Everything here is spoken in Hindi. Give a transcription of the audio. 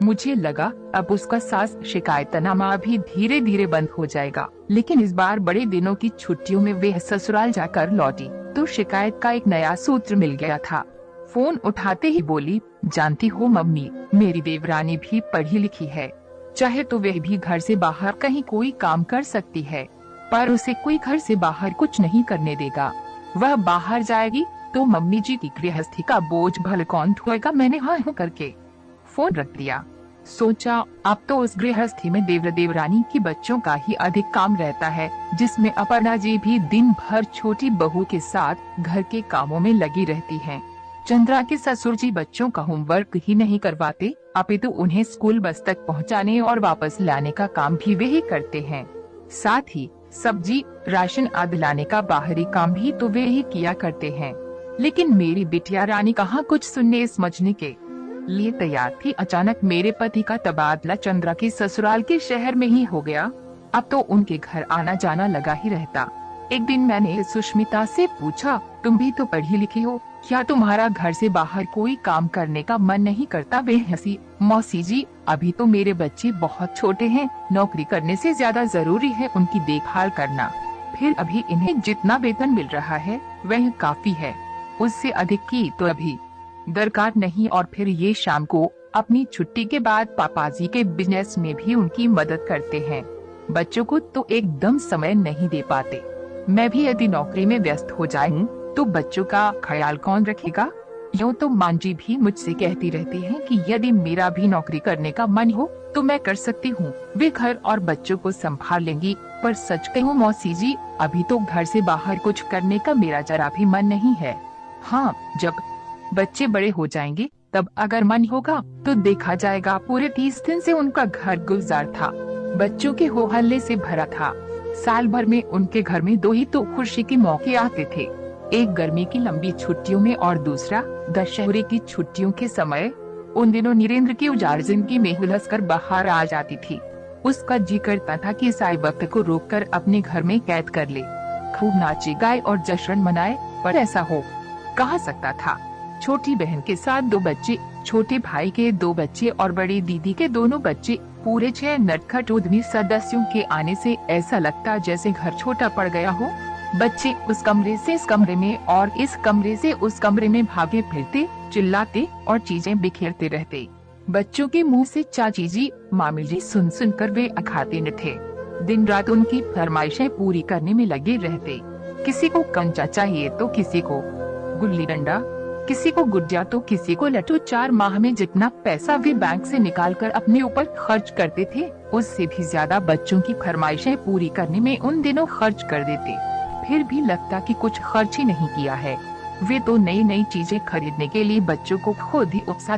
मुझे लगा अब उसका सास शिकायतनामा भी धीरे धीरे बंद हो जाएगा, लेकिन इस बार बड़े दिनों की छुट्टियों में वे ससुराल जाकर लौटी तो शिकायत का एक नया सूत्र मिल गया था। फोन उठाते ही बोली, जानती हो मम्मी, मेरी देवरानी भी पढ़ी लिखी है, चाहे तो वह भी घर से बाहर कहीं कोई काम कर सकती है, पर उसे कोई घर से बाहर कुछ नहीं करने देगा। वह बाहर जाएगी तो मम्मी जी की गृहस्थी का बोझ भले कौन ढोएगा। मैंने हाँ हूँ करके फोन रख दिया। सोचा अब तो उस गृहस्थी में देवरानी की बच्चों का ही अधिक काम रहता है, जिसमें अपर्णा जी भी दिन भर छोटी बहू के साथ घर के कामों में लगी रहती हैं। चंद्रा के ससुर जी बच्चों का होमवर्क ही नहीं करवाते, अपितु उन्हें स्कूल बस तक पहुंचाने और वापस लाने का काम भी वे ही करते हैं। साथ ही सब्जी राशन आदि लाने का बाहरी काम भी तो वे ही किया करते हैं। लेकिन मेरी बिटिया रानी कहाँ कुछ सुनने समझने के लिए तैयार थी। अचानक मेरे पति का तबादला चंद्रा के ससुराल के शहर में ही हो गया। अब तो उनके घर आना जाना लगा ही रहता। एक दिन मैंने सुष्मिता से पूछा, तुम भी तो पढ़ी लिखी हो, क्या तुम्हारा घर से बाहर कोई काम करने का मन नहीं करता? वे हंसी, मौसी जी अभी तो मेरे बच्चे बहुत छोटे हैं, नौकरी करने से ज्यादा जरूरी है उनकी देखभाल करना। फिर अभी इन्हें जितना वेतन मिल रहा है वह काफी है, उससे अधिक की तो अभी दरकार नहीं। और फिर ये शाम को अपनी छुट्टी के बाद पापाजी के बिजनेस में भी उनकी मदद करते हैं। बच्चों को तो एकदम समय नहीं दे पाते। मैं भी यदि नौकरी में व्यस्त हो जाऊं तो बच्चों का ख्याल कौन रखेगा? यूँ तो मां जी भी मुझसे कहती रहती हैं कि यदि मेरा भी नौकरी करने का मन हो तो मैं कर सकती हूँ, वे घर और बच्चों को संभाल लेंगी। पर सच कहूँ मौसी जी, अभी तो घर से बाहर कुछ करने का मेरा जरा भी मन नहीं है। हाँ, जब बच्चे बड़े हो जाएंगे तब अगर मन होगा तो देखा जाएगा। पूरे 30 दिन से उनका घर गुलजार था, बच्चों के हो हल्ले से भरा था। साल भर में उनके घर में 2 ही तो खुशी के मौके आते थे, एक गर्मी की लंबी छुट्टियों में और दूसरा दशहरे की छुट्टियों के समय। उन दिनों नीरेंद्र की उजाड़ जिंदगी में हुलस कर बाहर आ जाती थी। उसका जी करता था कि इस आए वक्त को रोककर अपने घर में कैद कर ले, खूब नाचे गाए और जश्न मनाए, पर ऐसा हो कहा सकता था। छोटी बहन के साथ 2 बच्चे, छोटे भाई के 2 बच्चे और बड़ी दीदी के दोनों बच्चे, पूरे 6 नटखट उद्यमी सदस्यों के आने से ऐसा लगता जैसे घर छोटा पड़ गया हो। बच्चे उस कमरे से इस कमरे में और इस कमरे से उस कमरे में भागे फिरते, चिल्लाते और चीजें बिखेरते रहते। बच्चों के मुंह से चाची जी, मामी जी सुन सुन कर वे अखाते न थे। दिन रात उनकी फरमाइशें पूरी करने में लगे रहते। किसी को कंचा चाहिए तो किसी को गुल्ली डंडा, किसी को गुड़िया तो किसी को लट्टू। 4 माह में जितना पैसा वे बैंक से निकालकर अपने ऊपर खर्च करते थे, उससे भी ज्यादा बच्चों की फरमाइशें पूरी करने में उन दिनों खर्च कर देते। फिर भी लगता कि कुछ खर्च ही नहीं किया है। वे तो नई नई चीजें खरीदने के लिए बच्चों को खुद ही उकसा